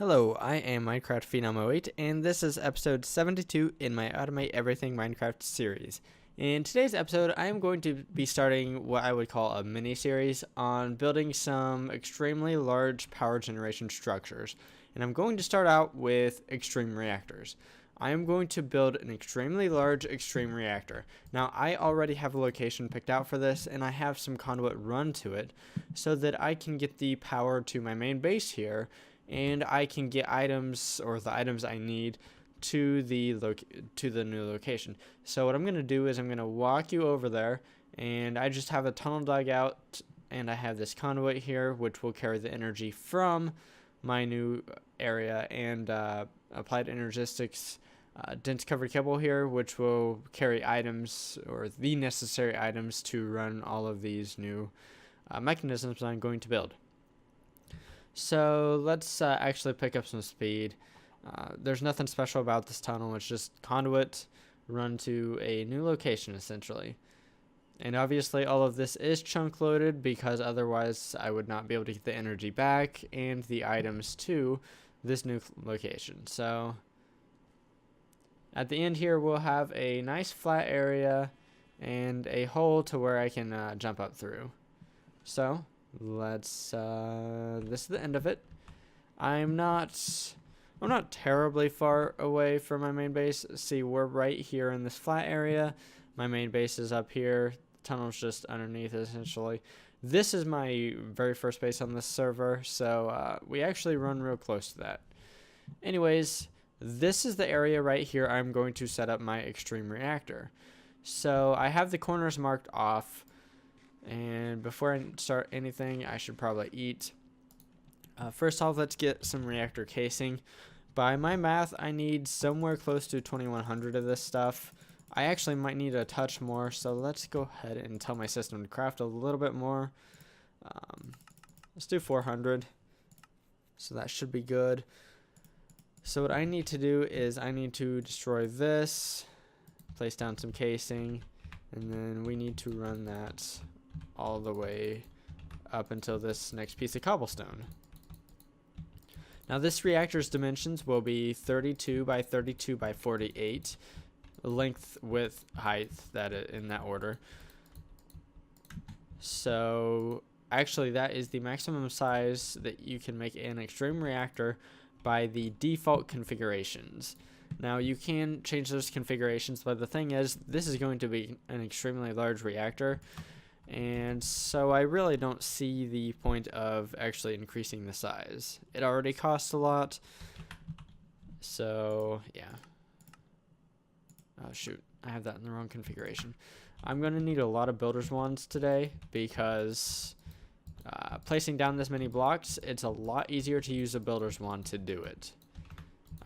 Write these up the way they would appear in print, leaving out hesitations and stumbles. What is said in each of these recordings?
Hello, I am Minecraft Phenom 08, and this is episode 72 in my Automate Everything Minecraft series. In today's episode, I am going to be starting what I would call a mini-series on building some extremely large power generation structures. And I'm going to start out with Extreme Reactors. I am going to build an extremely large Extreme Reactor. Now, I already have a location picked out for this, and I have some conduit run to it so that I can get the power to my main base here, and I can get items, or the items I need, to the new location. So what I'm going to do is I'm going to walk you over there, and I just have a tunnel dug out, and I have this conduit here which will carry the energy from my new area, and applied energistics dense covered cable here which will carry items, or the necessary items, to run all of these new mechanisms I'm going to build. So let's actually pick up some speed. There's nothing special about this tunnel. It's just conduit run to a new location essentially. And obviously all of this is chunk loaded because otherwise I would not be able to get the energy back and the items to this new location. So at the end here we'll have a nice flat area and a hole to where I can jump up through. So let's this is the end of it. I'm not terribly far away from my main base. See, we're right here in this flat area. My main base is up here. The tunnel's just underneath essentially. This is my very first base on this server, so we actually run real close to that. Anyways, this is the area right here I'm going to set up my Extreme Reactor. So I have the corners marked off. And before I start anything, I should probably eat. First off, let's get some reactor casing. By my math, I need somewhere close to 2100 of this stuff. I actually might need a touch more, so let's go ahead and tell my system to craft a little bit more. Let's do 400. So that should be good. So what I need to do is I need to destroy this, place down some casing, and then we need to run that all the way up until this next piece of cobblestone. Now this reactor's dimensions will be 32 by 32 by 48, length, width, height, in that order. So actually that is the maximum size that you can make an Extreme Reactor by the default configurations. Now you can change those configurations, but the thing is, this is going to be an extremely large reactor, and so I really don't see the point of actually increasing the size. It already costs a lot, so yeah. Oh shoot, I have that in the wrong configuration. I'm going to need a lot of builder's wands today because placing down this many blocks, it's a lot easier to use a builder's wand to do it.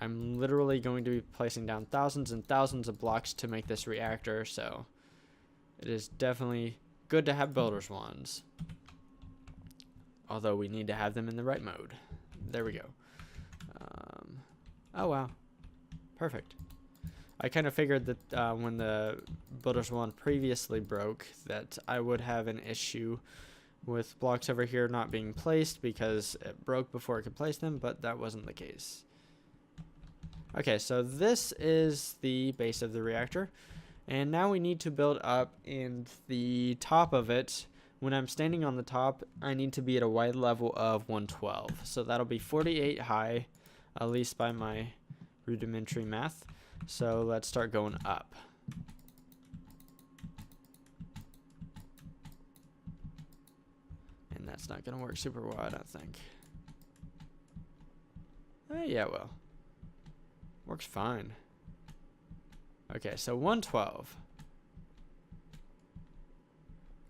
I'm literally going to be placing down thousands and thousands of blocks to make this reactor, so it is definitely good to have builder's wands. Although we need to have them in the right mode. There we go. Oh wow. Perfect. I kind of figured that when the builder's wand previously broke that I would have an issue with blocks over here not being placed because it broke before I could place them, but that wasn't the case. Okay, so this is the base of the reactor, and now we need to build up in the top of it. When I'm standing on the top, I need to be at a wide level of 112, so that'll be 48 high, at least by my rudimentary math. So let's start going up. And that's not gonna work super well, I don't think. Yeah, well, works fine. Okay, so 112.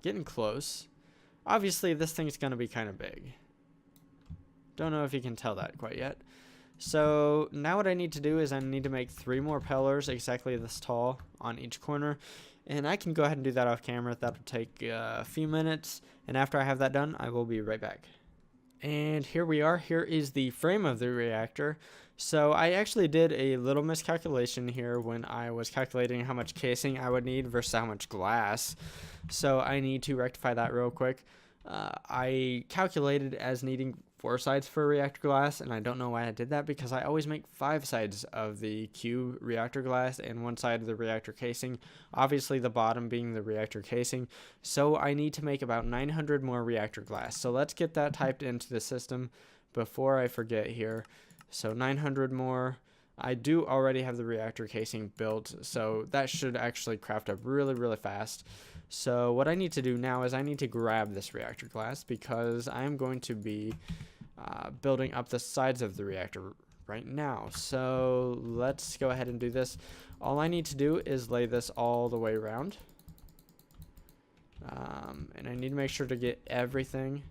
Getting close. Obviously, this thing's going to be kind of big. Don't know if you can tell that quite yet. So now what I need to do is I need to make 3 more pillars exactly this tall on each corner. And I can go ahead and do that off camera. That'll take a few minutes. And after I have that done, I will be right back. And here we are. Here is the frame of the reactor. So I actually did a little miscalculation here when I was calculating how much casing I would need versus how much glass. So I need to rectify that real quick. I calculated as needing 4 sides for reactor glass, and I don't know why I did that, because I always make 5 sides of the cube reactor glass and 1 side of the reactor casing, obviously the bottom being the reactor casing. So I need to make about 900 more reactor glass. So let's get that typed into the system before I forget here. So 900 more. I do already have the reactor casing built, so that should actually craft up really, really fast. So what I need to do now is I need to grab this reactor glass, because I'm going to be building up the sides of the reactor right now. So let's go ahead and do this. All I need to do is lay this all the way around. And I need to make sure to get everything.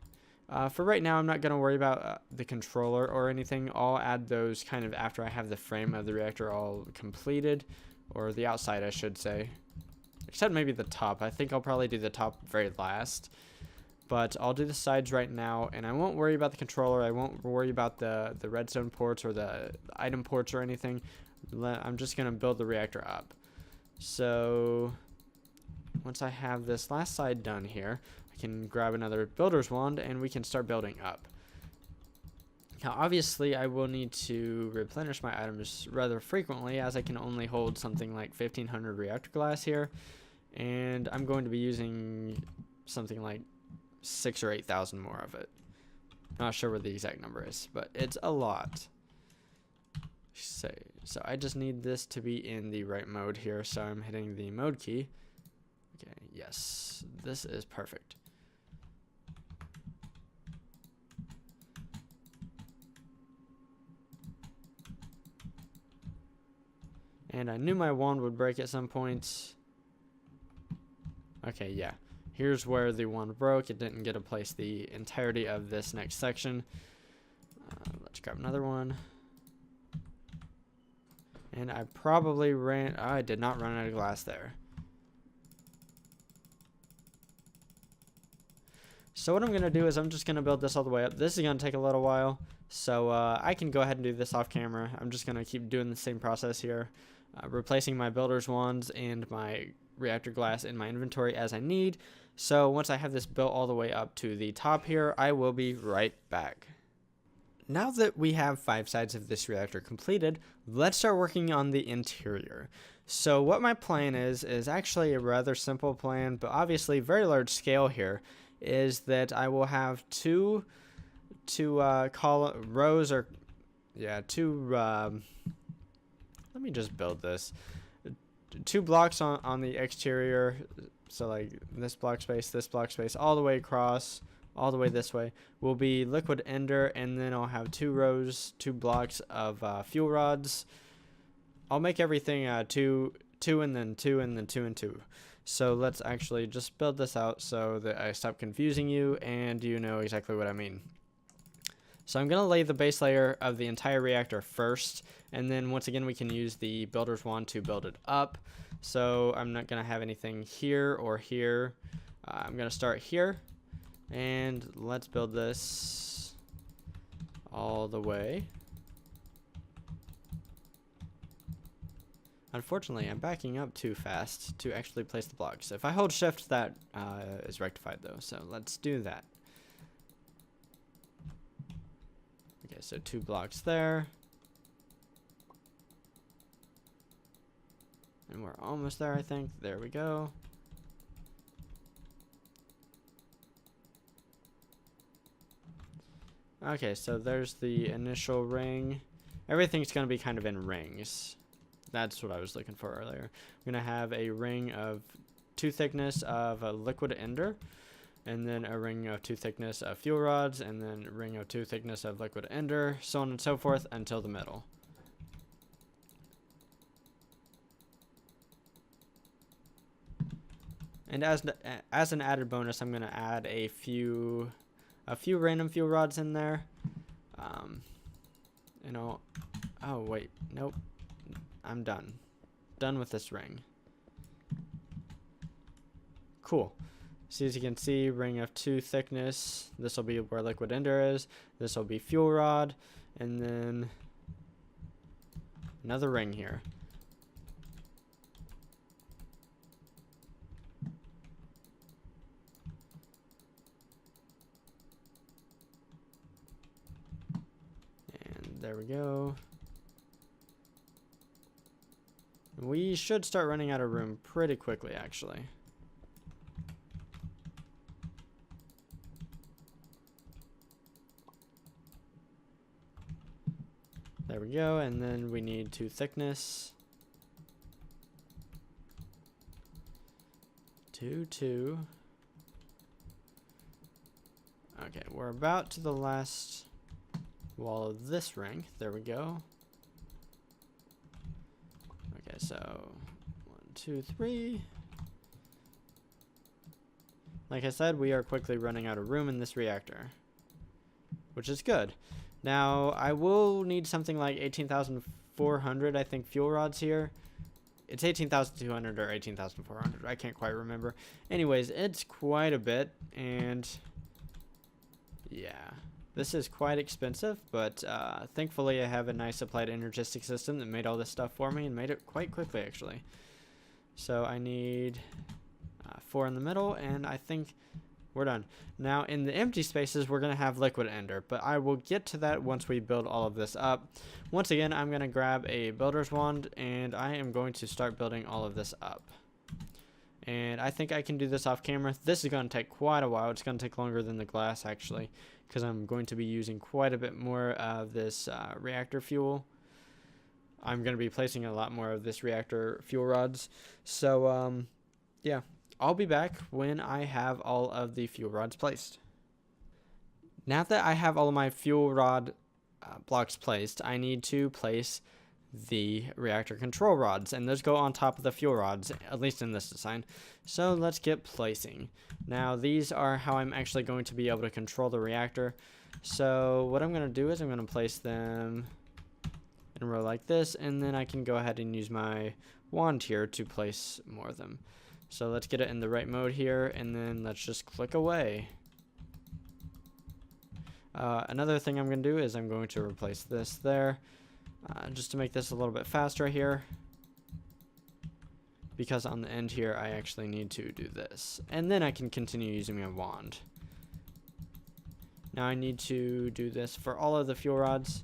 For right now, I'm not going to worry about the controller or anything. I'll add those kind of after I have the frame of the reactor all completed, or the outside I should say. Except maybe the top. I think I'll probably do the top very last. But I'll do the sides right now, and I won't worry about the controller. I won't worry about the redstone ports or the item ports or anything. I'm just going to build the reactor up. So once I have this last side done here, I can grab another builder's wand and we can start building up. Now obviously I will need to replenish my items rather frequently, as I can only hold something like 1500 reactor glass here, and I'm going to be using something like 6,000 or 8,000 more of it. Not sure what the exact number is, but it's a lot. So I just need this to be in the right mode here, so I'm hitting the mode key. Okay, yes, this is perfect. And I knew my wand would break at some point. Okay, yeah. Here's where the wand broke. It didn't get to place the entirety of this next section. Let's grab another one. And I probably ran... Oh, I did not run out of glass there. So what I'm going to do is I'm just going to build this all the way up. This is going to take a little while, so I can go ahead and do this off camera. I'm just going to keep doing the same process here, replacing my builder's wands and my reactor glass in my inventory as I need. So once I have this built all the way up to the top here, I will be right back. Now that we have 5 sides of this reactor completed, let's start working on the interior. So what my plan is actually a rather simple plan, but obviously very large scale here, is that I will have two rows, or yeah, let me just build this. 2 blocks on the exterior, so like this block space, all the way across, all the way this way, will be liquid ender, and then I'll have 2 rows, 2 blocks of fuel rods. I'll make everything 2, and then 2, and then 2 and 2. So let's actually just build this out so that I stop confusing you and you know exactly what I mean. So I'm going to lay the base layer of the entire reactor first, and then once again we can use the builder's wand to build it up. So I'm not going to have anything here or here. I'm going to start here, and let's build this all the way. Unfortunately, I'm backing up too fast to actually place the blocks. If I hold shift, that is rectified though, so let's do that. Okay, so 2 blocks there. And we're almost there, I think. There we go. Okay, so there's the initial ring. Everything's going to be kind of in rings. That's what I was looking for earlier. I'm going to have a ring of 2 thickness of liquid ender, and then a ring of 2 thickness of fuel rods, and then a ring of 2 thickness of liquid ender, so on and so forth until the middle. And as an added bonus, I'm going to add a few random fuel rods in there. Oh wait, nope. I'm done with this ring. Cool. So as you can see, ring of 2 thickness. This will be where liquid ender is. This will be fuel rod, and then another ring here. There we go. We should start running out of room pretty quickly, actually. There we go, and then we need 2 thickness. 2, 2. Okay, we're about to the last wall of this ring. There we go. Okay, so 1, 2, 3. Like I said, we are quickly running out of room in this reactor, which is good. Now, I will need something like 18,400, I think, fuel rods here. It's 18,200 or 18,400. I can't quite remember. Anyways, it's quite a bit, and yeah, this is quite expensive, but thankfully I have a nice applied energistic system that made all this stuff for me and made it quite quickly, actually. So I need 4 in the middle, and I think we're done. Now, in the empty spaces, we're going to have liquid ender, but I will get to that once we build all of this up. Once again, I'm going to grab a builder's wand, and I am going to start building all of this up. And I think I can do this off camera. This is going to take quite a while. It's going to take longer than the glass, actually, because I'm going to be using quite a bit more of this reactor fuel. I'm going to be placing a lot more of this reactor fuel rods. So, yeah. I'll be back when I have all of the fuel rods placed. Now that I have all of my fuel rod blocks placed, I need to place the reactor control rods, and those go on top of the fuel rods, at least in this design. So let's get placing. Now these are how I'm actually going to be able to control the reactor. So what I'm going to do is I'm going to place them in a row like this, and then I can go ahead and use my wand here to place more of them. So let's get it in the right mode here, and then let's just click away. Another thing I'm going to do is I'm going to replace this there, just to make this a little bit faster here, because on the end here I actually need to do this, and then I can continue using my wand. Now I need to do this for all of the fuel rods.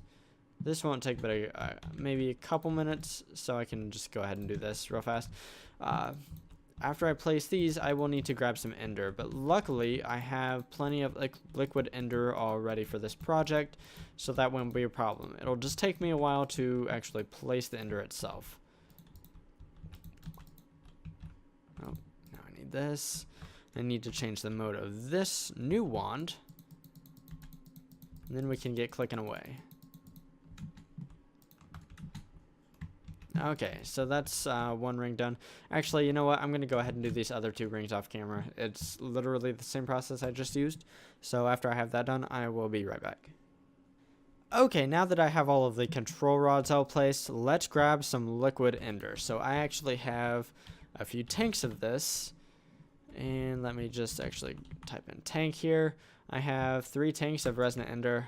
This won't take but maybe a couple minutes, so I can just go ahead and do this real fast. After I place these, I will need to grab some ender, but luckily I have plenty of liquid ender already for this project, so that won't be a problem. It'll just take me a while to actually place the ender itself. Oh, now I need this. I need to change the mode of this new wand, and then we can get clicking away. Okay, so that's 1 ring done. Actually, you know what? I'm going to go ahead and do these other 2 rings off camera. It's literally the same process I just used. So after I have that done, I will be right back. Okay, now that I have all of the control rods all placed, let's grab some liquid ender. So I actually have a few tanks of this. And let me just actually type in tank here. I have 3 tanks of resonant ender.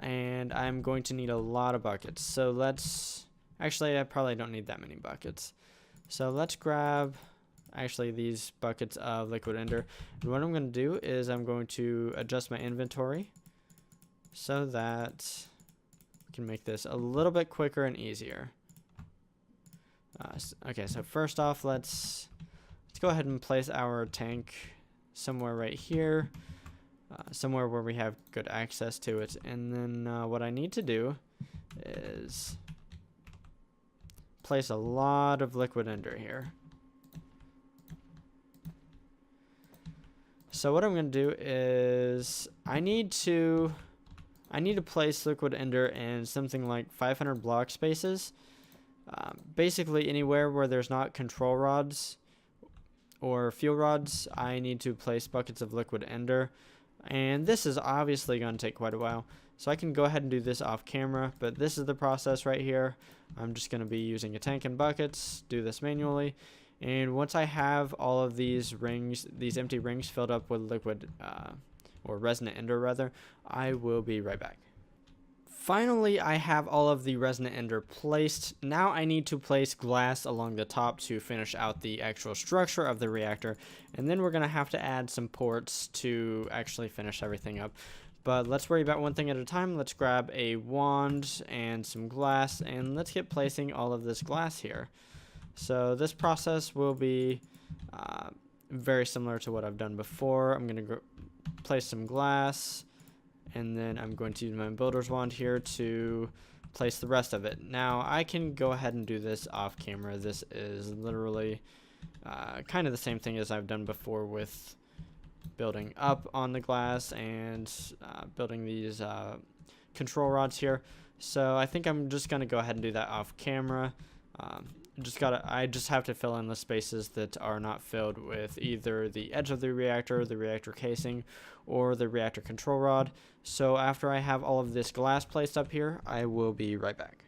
And I'm going to need a lot of buckets. So let's... Actually, I probably don't need that many buckets. So let's grab, actually, these buckets of liquid ender. And what I'm going to do is I'm going to adjust my inventory so that we can make this a little bit quicker and easier. Okay, so first off, let's go ahead and place our tank somewhere right here, somewhere where we have good access to it. And then what I need to do is place a lot of liquid ender here. So what I'm going to do is I need to place liquid ender in something like 500 block spaces. Basically anywhere where there's not control rods or fuel rods, I need to place buckets of liquid ender. And this is obviously going to take quite a while. So I can go ahead and do this off camera, but this is the process right here. I'm just going to be using a tank and buckets, do this manually. And once I have all of these rings, these empty rings filled up with liquid, or resonant ender rather, I will be right back. Finally, I have all of the resonant ender placed. Now I need to place glass along the top to finish out the actual structure of the reactor. And then we're going to have to add some ports to actually finish everything up. But let's worry about one thing at a time. Let's grab a wand and some glass, and let's get placing all of this glass here. So this process will be very similar to what I've done before. I'm going to place some glass, and then I'm going to use my builder's wand here to place the rest of it. Now I can go ahead and do this off camera. This is literally kind of the same thing as I've done before with building up on the glass and building these control rods here. So I think I'm just going to go ahead and do that off camera. I just have to fill in the spaces that are not filled with either the edge of the reactor casing, or the reactor control rod. So after I have all of this glass placed up here, I will be right back.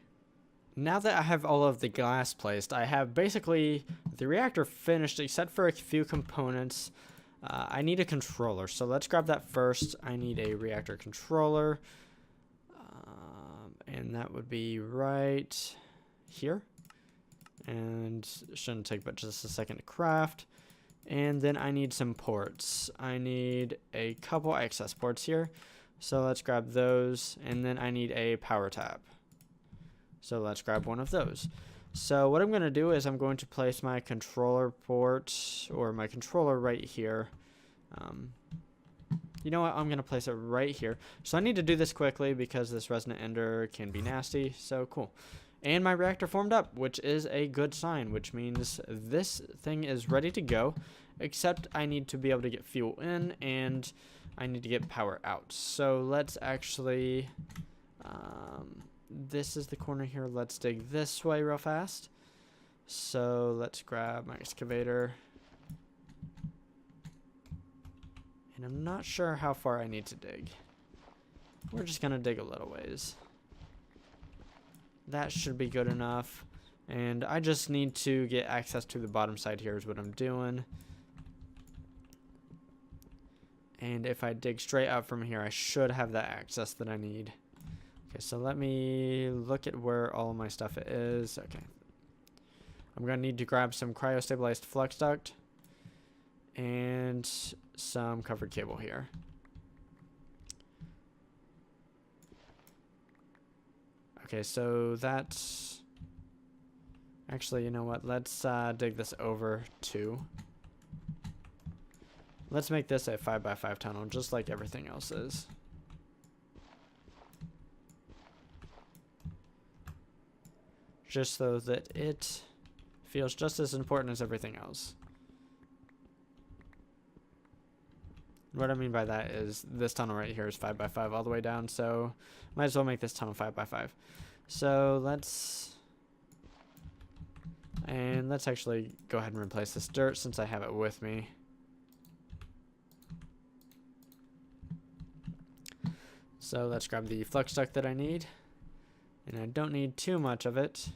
Now that I have all of the glass placed, I have basically the reactor finished except for a few components. I need a controller, so let's grab that first. I need a reactor controller, and that would be right here. And it shouldn't take but just a second to craft. And then I need some ports. I need a couple access ports here, so let's grab those. And then I need a power tap, so let's grab one of those. So what I'm going to do is I'm going to place my controller port, or my controller, right here. You know what? I'm going to place it right here. So I need to do this quickly because this resonant ender can be nasty. So cool. And my reactor formed up, which is a good sign, which means this thing is ready to go, except I need to be able to get fuel in and I need to get power out. So let's actually, this is the corner here. Let's dig this way real fast. So let's grab my excavator. And I'm not sure how far I need to dig. We're just going to dig a little ways. That should be good enough. And I just need to get access to the bottom side here is what I'm doing. And if I dig straight up from here, I should have that access that I need. Okay, so let me look at where all of my stuff is. Okay. I'm going to need to grab some cryo-stabilized flux duct and some covered cable here. Okay, so that's actually, you know what? Let's dig this over too. Let's make this a 5x5 tunnel, just like everything else is. Just so that it feels just as important as everything else. What I mean by that is this tunnel right here is 5x5 all the way down, so might as well make this tunnel 5x5. So let's actually go ahead and replace this dirt since I have it with me. So let's grab the flux duct that I need, and I don't need too much of it.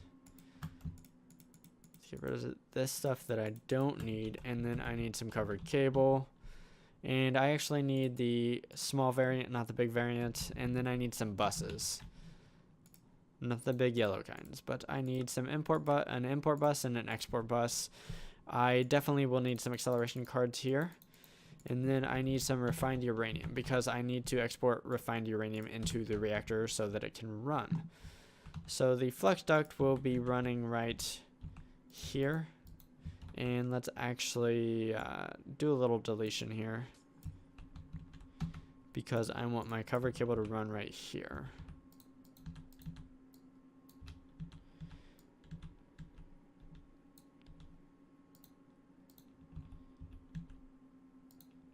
Let's get rid of this stuff that I don't need, and then I need some covered cable. And I actually need the small variant, not the big variant. And then I need some buses. Not the big yellow kinds, but I need some an import bus and an export bus. I definitely will need some acceleration cards here. And then I need some refined uranium because I need to export refined uranium into the reactor so that it can run. So the flux duct will be running right here. And let's actually do a little deletion here because I want my cover cable to run right here.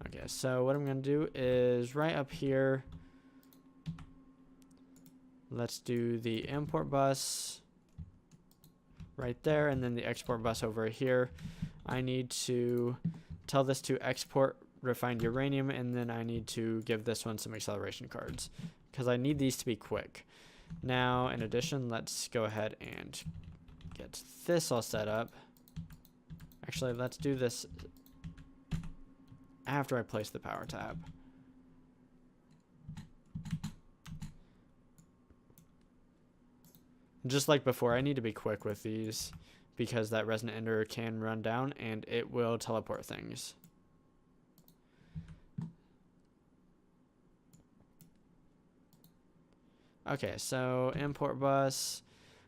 Okay, so what I'm going to do is right up here, let's do the import bus right there, and then the export bus over here. I need to tell this to export refined uranium, and then I need to give this one some acceleration cards because I need these to be quick. Now, in addition, let's go ahead and get this all set up. Actually, let's do this after I place the power tab. Just like before, I need to be quick with these because that resonant ender can run down and it will teleport things. Okay, so import bus.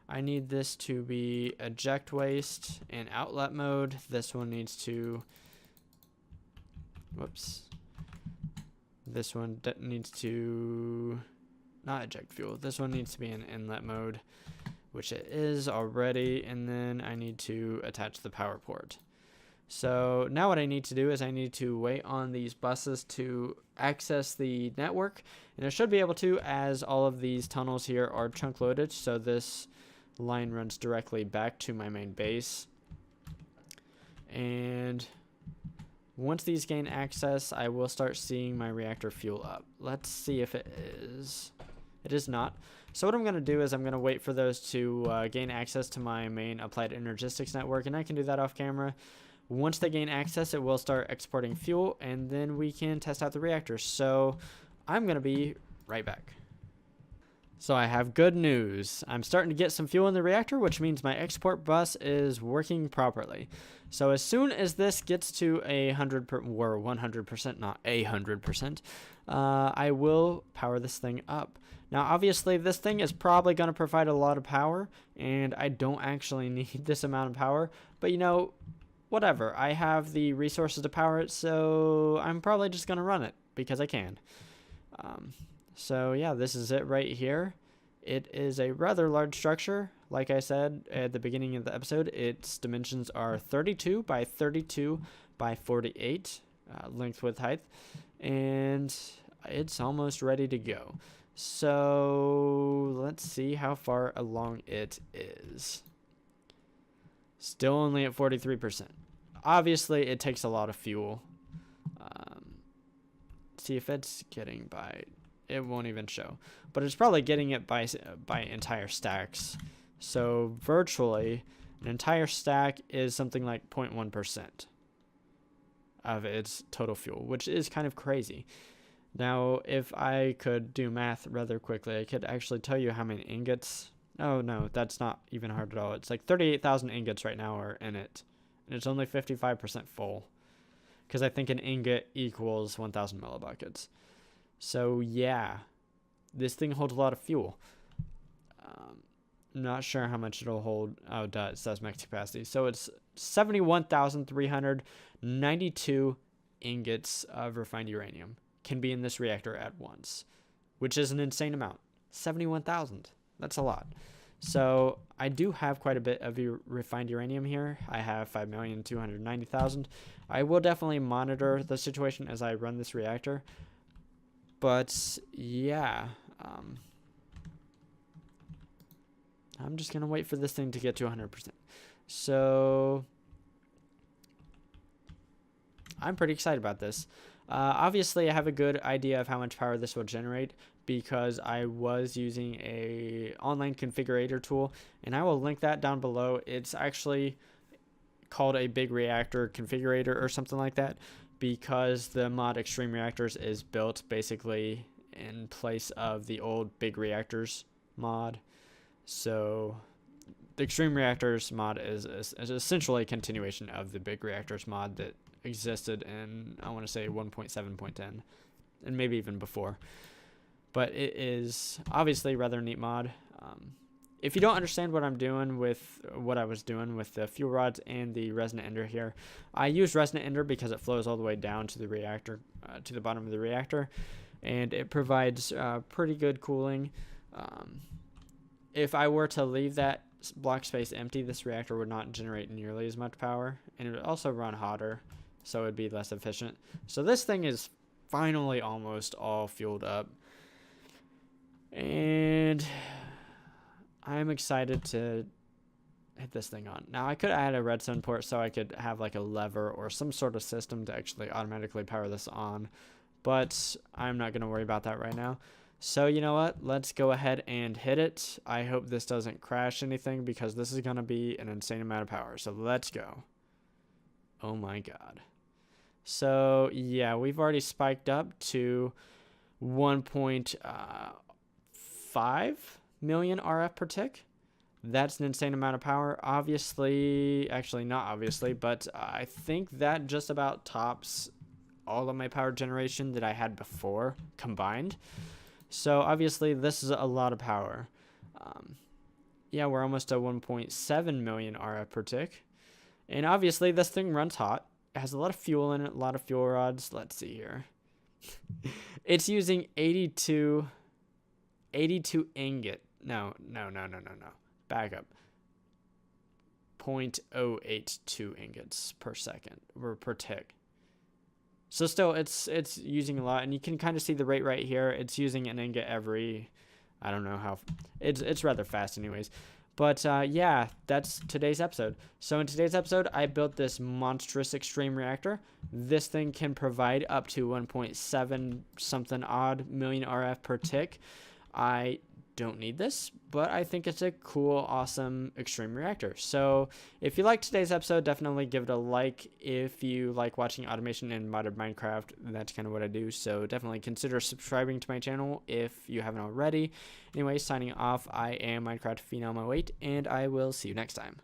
I need this to be eject waste and outlet mode. This one needs to, whoops. This one needs to, not eject fuel. This one needs to be in inlet mode, which it is already. And then I need to attach the power port. So now what I need to do is I need to wait on these buses to access the network. And I should be able to, as all of these tunnels here are chunk loaded. So this line runs directly back to my main base. And once these gain access, I will start seeing my reactor fuel up. Let's see if it is. It is not. So what I'm going to do is I'm going to wait for those to gain access to my main applied energistics network, and I can do that off camera. Once they gain access, it will start exporting fuel, and then we can test out the reactors. So I'm going to be right back. So I have good news. I'm starting to get some fuel in the reactor, which means my export bus is working properly. So as soon as this gets to 100%, not 100%, I will power this thing up. Now, obviously, this thing is probably going to provide a lot of power, and I don't actually need this amount of power. But, you know, whatever. I have the resources to power it, so I'm probably just going to run it because I can. So yeah, this is it right here. It is a rather large structure. Like I said at the beginning of the episode, its dimensions are 32 by 32 by 48 length, width, height, and it's almost ready to go. So let's see how far along it is. Still only at 43%. Obviously, it takes a lot of fuel. See if it's getting by. It won't even show, but it's probably getting it by entire stacks. So virtually, an entire stack is something like 0.1% of its total fuel, which is kind of crazy. Now, if I could do math rather quickly, I could actually tell you how many ingots. Oh no, that's not even hard at all. It's like 38,000 ingots right now are in it, and it's only 55% full, because I think an ingot equals 1,000 millibuckets. So yeah, this thing holds a lot of fuel. Not sure how much it'll hold. Oh, it does. That's max capacity. So it's 71,392 ingots of refined uranium can be in this reactor at once, which is an insane amount. 71,000. That's a lot. So I do have quite a bit of refined uranium here. I have 5,290,000. I will definitely monitor the situation as I run this reactor. But yeah, I'm just going to wait for this thing to get to 100%. So I'm pretty excited about this. Obviously, I have a good idea of how much power this will generate because I was using a online configurator tool, and I will link that down below. It's actually called a big reactor configurator or something like that, because the mod Extreme Reactors is built basically in place of the old Big Reactors mod. So the Extreme Reactors mod is essentially a continuation of the Big Reactors mod that existed in, I want to say, 1.7.10, and maybe even before. But it is obviously a rather neat mod. If you don't understand what I'm doing with what I was doing with the fuel rods and the resonant ender here, I use resonant ender because it flows all the way down to the reactor, to the bottom of the reactor, and it provides pretty good cooling. If I were to leave that block space empty, this reactor would not generate nearly as much power, and it would also run hotter, so it would be less efficient. So this thing is finally almost all fueled up, and I'm excited to hit this thing on. Now, I could add a redstone port so I could have like a lever or some sort of system to actually automatically power this on, but I'm not going to worry about that right now. So you know what? Let's go ahead and hit it. I hope this doesn't crash anything because this is going to be an insane amount of power. So let's go. Oh my god. So yeah, we've already spiked up to 1.5 million RF per tick. That's an insane amount of power. Obviously, actually not obviously, but I think that just about tops all of my power generation that I had before combined. So obviously this is a lot of power. Yeah, we're almost at 1.7 million RF per tick. And obviously this thing runs hot. It has a lot of fuel in it, a lot of fuel rods. Let's see here. It's using 82 ingot. No. Back up. 0.082 ingots per second or per tick. So still it's using a lot, and you can kind of see the rate right here. It's using an ingot every, I don't know how, it's rather fast anyways. But yeah, that's today's episode. So in today's episode, I built this monstrous extreme reactor. This thing can provide up to 1.7 something odd million RF per tick. I don't need this, but I think it's a cool, awesome extreme reactor. So if you like today's episode, definitely give it a like. If you like watching automation in modern Minecraft, that's kind of what I do. So definitely consider subscribing to my channel if you haven't already. Anyway, signing off, I am Minecraft Phenom 08, and I will see you next time.